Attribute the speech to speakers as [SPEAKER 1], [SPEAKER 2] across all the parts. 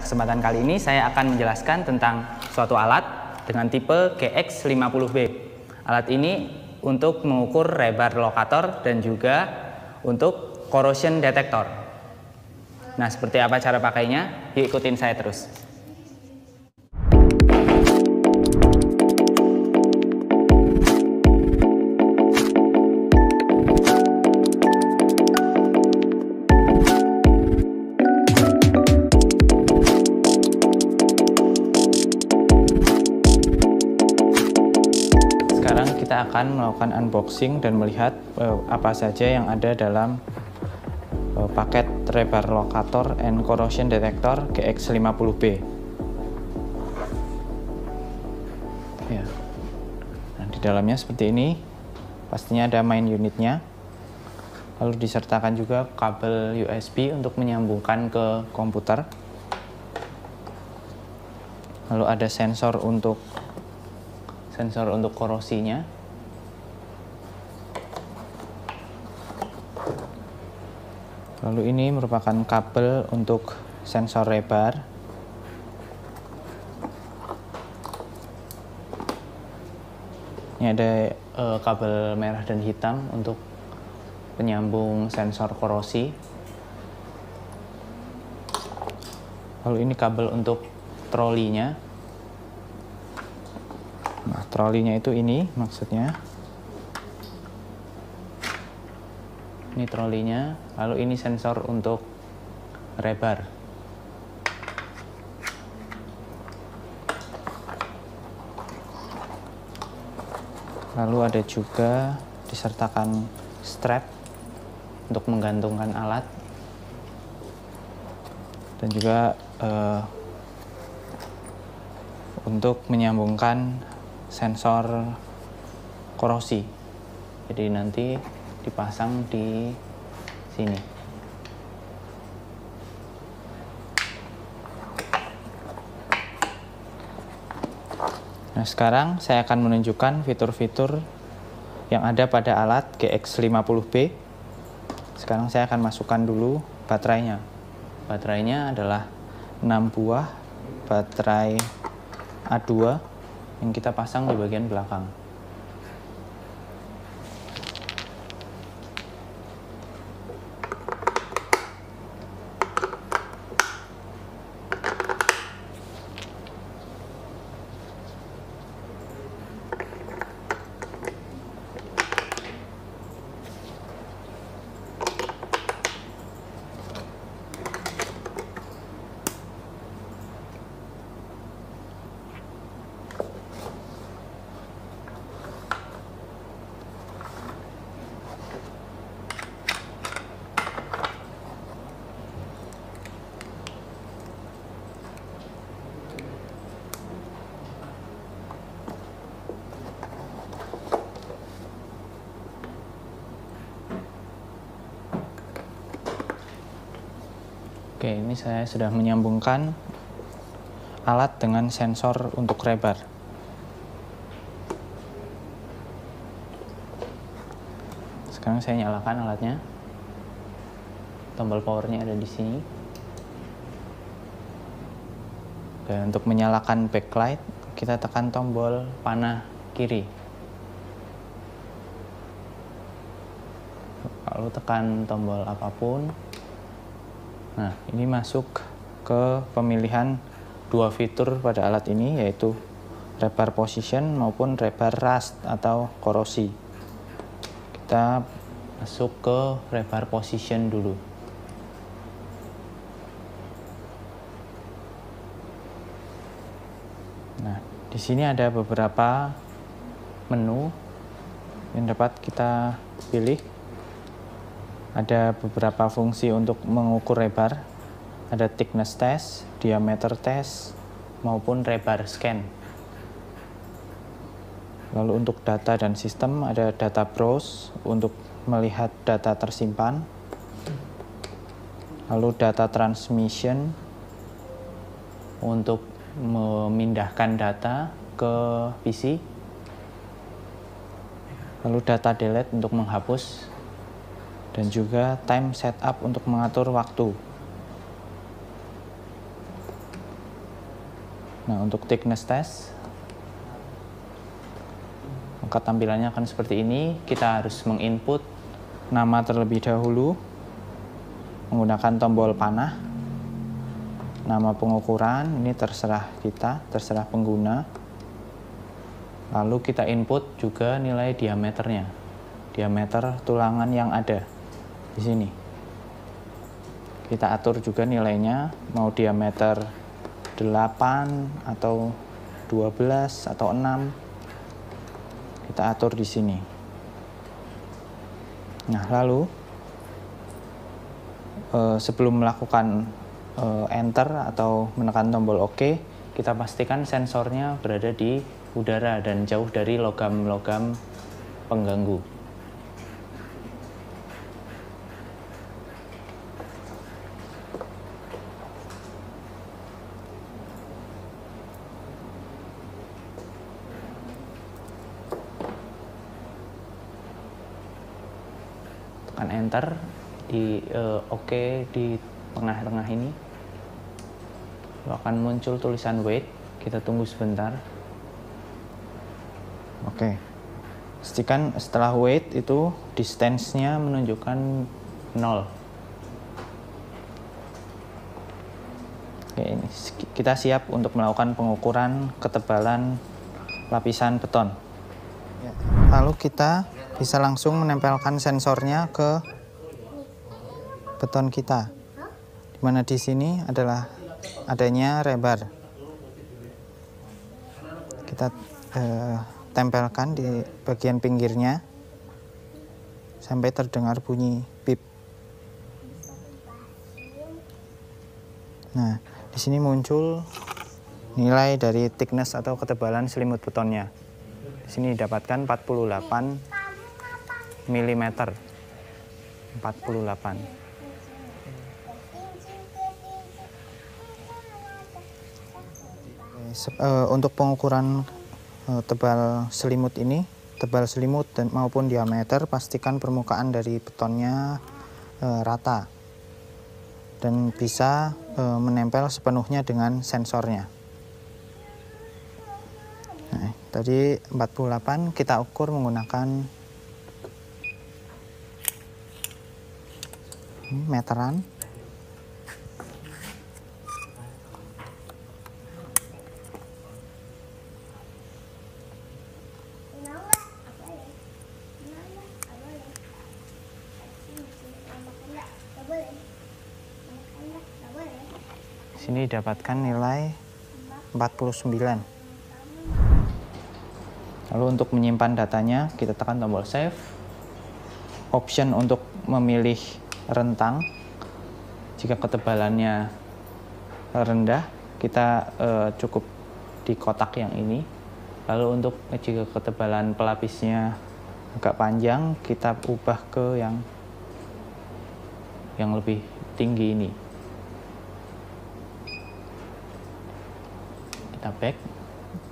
[SPEAKER 1] kesempatan kali ini saya akan menjelaskan tentang suatu alat dengan tipe GX50B. Alat ini untuk mengukur rebar lokator dan juga untuk corrosion detector. Nah, seperti apa cara pakainya? Yuk ikutin saya terus. Sekarang kita akan melakukan unboxing dan melihat apa saja yang ada dalam paket rebar locator and corrosion detector GX50B. Ya. Nah, di dalamnya seperti ini. Pastinya ada main unitnya. Lalu disertakan juga kabel USB untuk menyambungkan ke komputer. Lalu ada sensor untuk korosinya. Lalu ini merupakan kabel untuk sensor rebar. Ini ada kabel merah dan hitam untuk penyambung sensor korosi. Lalu ini kabel untuk trolinya. Nah, trolinya itu ini maksudnya. Ini trolinya, lalu ini sensor untuk rebar. Lalu ada juga disertakan strap untuk menggantungkan alat. Dan juga untuk menyambungkan sensor korosi. Jadi nanti dipasang di sini. Nah, sekarang saya akan menunjukkan fitur-fitur yang ada pada alat GX50B. Sekarang saya akan masukkan dulu baterainya. Baterainya adalah 6 buah baterai A2 yang kita pasang di bagian belakang. Oke, ini saya sudah menyambungkan alat dengan sensor untuk rebar. Sekarang saya nyalakan alatnya. Tombol powernya ada di sini. Dan untuk menyalakan backlight, kita tekan tombol panah kiri. Lalu tekan tombol apapun. Nah, ini masuk ke pemilihan dua fitur pada alat ini, yaitu rebar position maupun rebar rust atau korosi. Kita masuk ke rebar position dulu. Nah, di sini ada beberapa menu yang dapat kita pilih. Ada beberapa fungsi untuk mengukur rebar. Ada thickness test, diameter test, maupun rebar scan. Lalu untuk data dan sistem ada data browse untuk melihat data tersimpan. Lalu data transmission untuk memindahkan data ke PC. Lalu data delete untuk menghapus. Dan juga time setup untuk mengatur waktu. Nah, untuk thickness test, maka tampilannya akan seperti ini. Kita harus menginput nama terlebih dahulu menggunakan tombol panah. Nama pengukuran ini terserah kita, terserah pengguna. Lalu kita input juga nilai diameternya, diameter tulangan yang ada di sini. Kita atur juga nilainya, mau diameter 8 atau 12 atau 6. Kita atur di sini. Nah, lalu sebelum melakukan enter atau menekan tombol OK, kita pastikan sensornya berada di udara dan jauh dari logam-logam pengganggu. Tekan enter di OK di tengah-tengah ini, akan muncul tulisan wait. Kita tunggu sebentar. Oke, pastikan setelah wait itu distance-nya menunjukkan 0. Oke, ini kita siap untuk melakukan pengukuran ketebalan lapisan beton. Lalu kita bisa langsung menempelkan sensornya ke beton kita, di mana di sini adalah adanya rebar. Kita tempelkan di bagian pinggirnya sampai terdengar bunyi pip. Nah, di sini muncul nilai dari thickness atau ketebalan selimut betonnya. Di sini didapatkan 48 mm. 48. Untuk pengukuran tebal selimut ini, tebal selimut dan maupun diameter, pastikan permukaan dari betonnya rata dan bisa menempel sepenuhnya dengan sensornya. Nah, tadi 48 kita ukur menggunakan meteran. Sini dapatkan nilai 49. Lalu untuk menyimpan datanya, kita tekan tombol save. Option untuk memilih rentang. Jika ketebalannya rendah, kita cukup di kotak yang ini. Lalu untuk jika ketebalan pelapisnya agak panjang, kita ubah ke yang lebih tinggi ini. Kita back,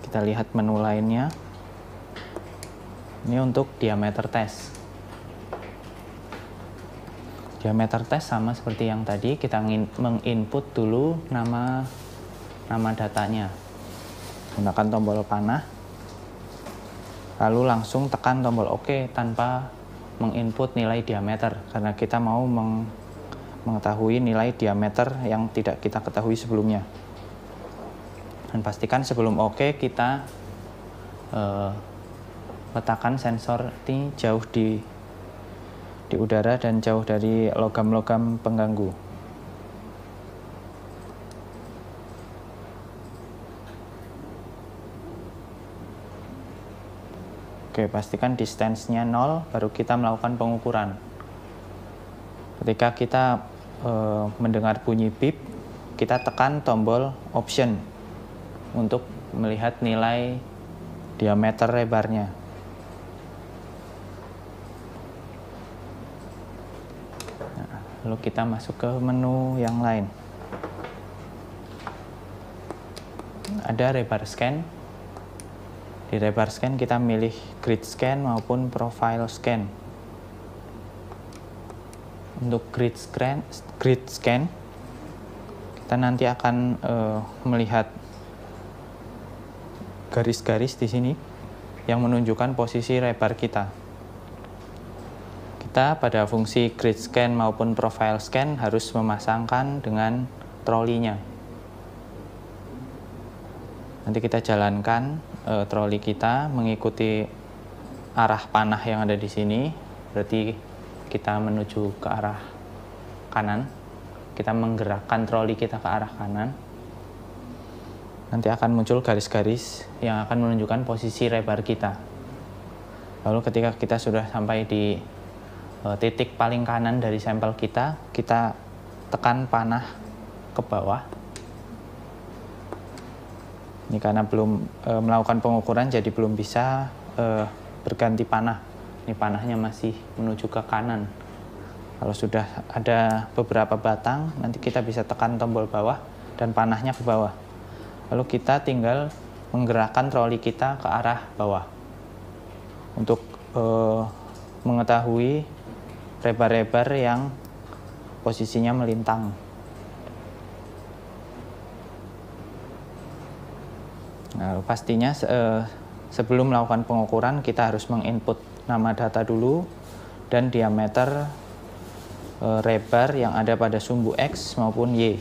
[SPEAKER 1] kita lihat menu lainnya. Ini untuk diameter test. Diameter test sama seperti yang tadi, kita menginput dulu nama datanya. Gunakan tombol panah. Lalu langsung tekan tombol OK tanpa menginput nilai diameter, karena kita mau mengetahui nilai diameter yang tidak kita ketahui sebelumnya. Dan pastikan sebelum OK kita letakkan sensor ini jauh di udara dan jauh dari logam-logam pengganggu. Oke, pastikan distance-nya 0, baru kita melakukan pengukuran. Ketika kita mendengar bunyi beep, kita tekan tombol option untuk melihat nilai diameter rebarnya. Nah, lalu kita masuk ke menu yang lain. Ada rebar scan. Di rebar scan kita milih grid scan maupun profile scan. Untuk grid scan kita nanti akan melihat garis-garis di sini yang menunjukkan posisi rebar kita. Kita pada fungsi grid scan maupun profile scan harus memasangkan dengan trolinya. Nanti kita jalankan troli kita mengikuti arah panah yang ada di sini. Berarti kita menuju ke arah kanan. Kita menggerakkan troli kita ke arah kanan. Nanti akan muncul garis-garis yang akan menunjukkan posisi rebar kita. Lalu ketika kita sudah sampai di titik paling kanan dari sampel kita tekan panah ke bawah. Ini karena belum melakukan pengukuran, jadi belum bisa berganti panah. Ini panahnya masih menuju ke kanan. Kalau sudah ada beberapa batang, nanti kita bisa tekan tombol bawah dan panahnya ke bawah. Lalu kita tinggal menggerakkan troli kita ke arah bawah. Untuk mengetahui rebar-rebar yang posisinya melintang. Nah, pastinya sebelum melakukan pengukuran kita harus menginput nama data dulu dan diameter rebar yang ada pada sumbu X maupun Y.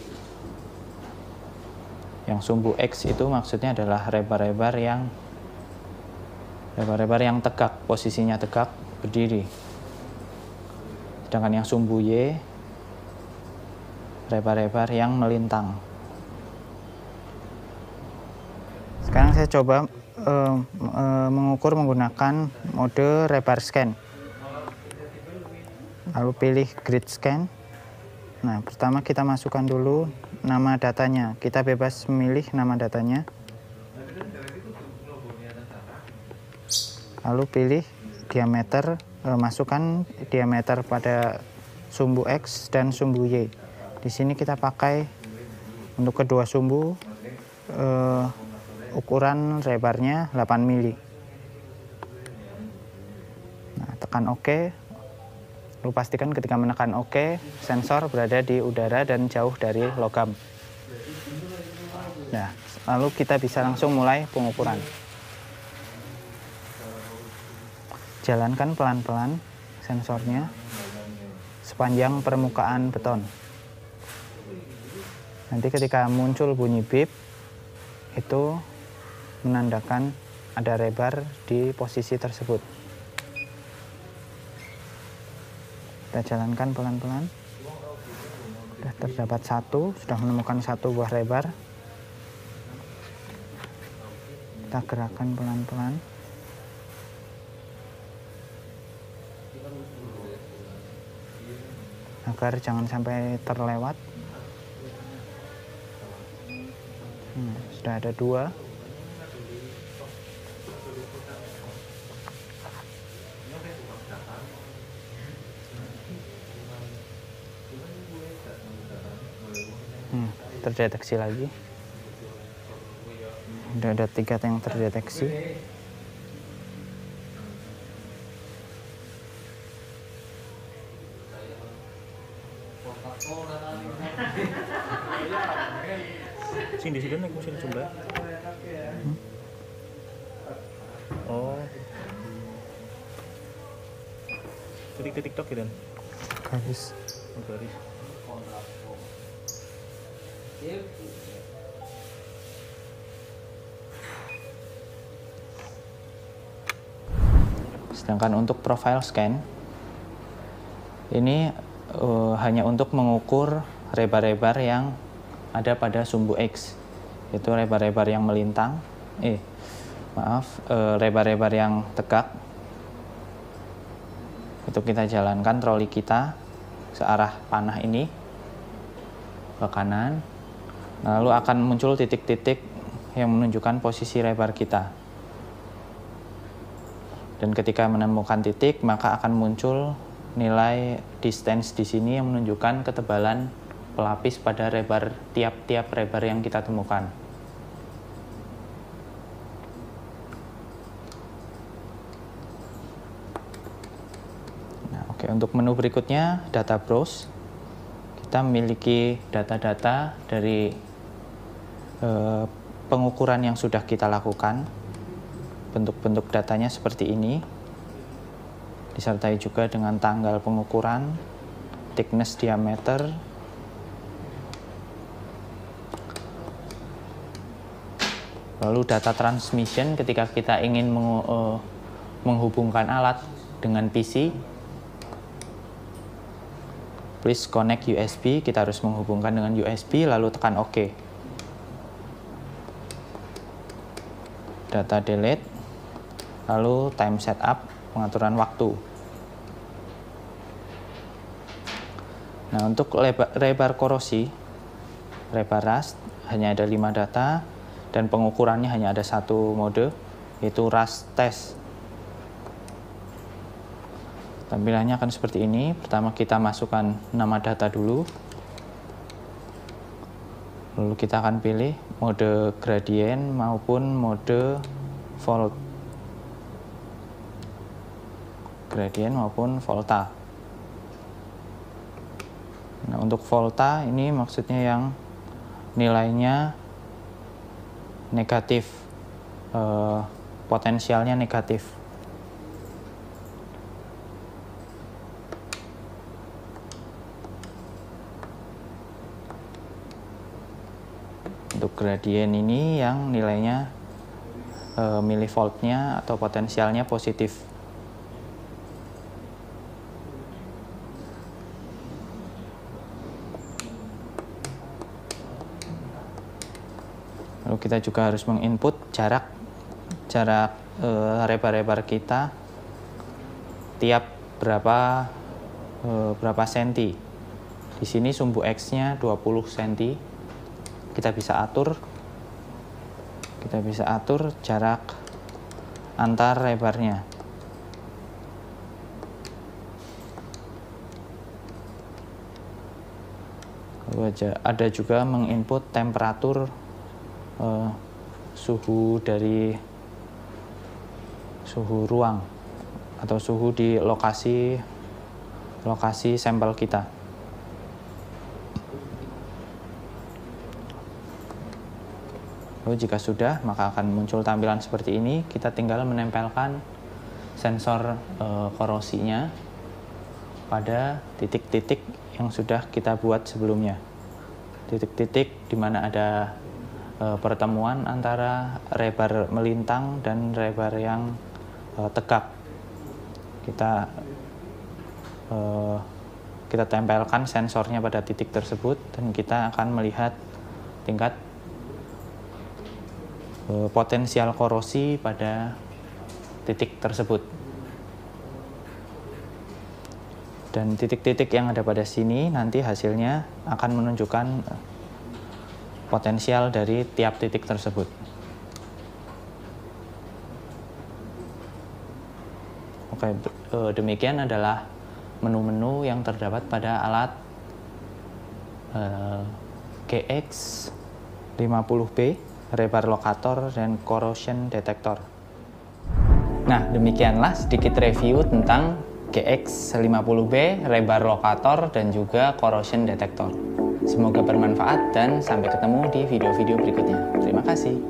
[SPEAKER 1] Yang sumbu X itu maksudnya adalah rebar-rebar yang tegak, posisinya tegak, berdiri. Sedangkan yang sumbu Y, rebar-rebar yang melintang. Sekarang saya coba mengukur menggunakan mode rebar scan. Lalu pilih grid scan. Nah, pertama kita masukkan dulu nama datanya. Kita bebas memilih nama datanya. Lalu pilih diameter. Masukkan diameter pada sumbu X dan sumbu Y. Di sini kita pakai untuk kedua sumbu ukuran rebarnya 8 mili. Nah, tekan OK. Lalu pastikan ketika menekan OK, sensor berada di udara dan jauh dari logam. Nah, lalu kita bisa langsung mulai pengukuran. Jalankan pelan-pelan sensornya sepanjang permukaan beton. Nanti ketika muncul bunyi bip, itu menandakan ada rebar di posisi tersebut. Kita jalankan pelan-pelan. Sudah terdapat sudah menemukan satu buah rebar. Kita gerakkan pelan-pelan. Agar jangan sampai terlewat. Sudah ada 2. Terdeteksi lagi. Sudah ada 3 yang terdeteksi.
[SPEAKER 2] Sing di sini naik mesin jumlah. Oh. Ketik ke TikTok ya, Dan?
[SPEAKER 1] Garis.
[SPEAKER 2] Oh, garis.
[SPEAKER 1] Sedangkan untuk profile scan, ini hanya untuk mengukur rebar-rebar yang ada pada sumbu X, yaitu rebar-rebar yang melintang, rebar-rebar yang tegak. Itu kita jalankan troli kita searah panah ini ke kanan, lalu akan muncul titik-titik yang menunjukkan posisi rebar kita. Dan ketika menemukan titik, maka akan muncul nilai distance di sini yang menunjukkan ketebalan pelapis pada rebar tiap-tiap rebar yang kita temukan. Nah, oke, untuk menu berikutnya data browse. Kita memiliki data-data dari pengukuran yang sudah kita lakukan. Bentuk-bentuk datanya seperti ini, disertai juga dengan tanggal pengukuran, thickness diameter, lalu data transmission ketika kita ingin menghubungkan alat dengan PC. Please connect USB, kita harus menghubungkan dengan USB, lalu tekan OK. Data delete, lalu time setup, pengaturan waktu. Nah, untuk rebar korosi, rebar rust, hanya ada 5 data, dan pengukurannya hanya ada satu mode, yaitu rust test. Tampilannya akan seperti ini. Pertama kita masukkan nama data dulu. Lalu kita akan pilih mode gradient maupun mode volt. Gradient maupun volta. Nah, untuk volta ini maksudnya yang nilainya negatif, potensialnya negatif. Untuk gradient ini yang nilainya milivoltnya atau potensialnya positif. Lalu kita juga harus menginput jarak rebar-rebar kita tiap berapa senti. Di sini sumbu X-nya 20 cm. Kita bisa atur jarak antar rebarnya. Lalu ada juga menginput temperatur suhu ruang atau suhu di lokasi sampel kita. Lalu jika sudah, maka akan muncul tampilan seperti ini. Kita tinggal menempelkan sensor korosinya pada titik-titik yang sudah kita buat sebelumnya. Titik-titik di mana ada pertemuan antara rebar melintang dan rebar yang tegak. Kita tempelkan sensornya pada titik tersebut dan kita akan melihat tingkat potensial korosi pada titik tersebut. Dan titik-titik yang ada pada sini nanti hasilnya akan menunjukkan potensial dari tiap titik tersebut. Oke, demikian adalah menu-menu yang terdapat pada alat GX50B, rebar lokator dan corrosion detector. Nah, demikianlah sedikit review tentang GX50B, rebar lokator dan juga corrosion detector. Semoga bermanfaat dan sampai ketemu di video-video berikutnya. Terima kasih.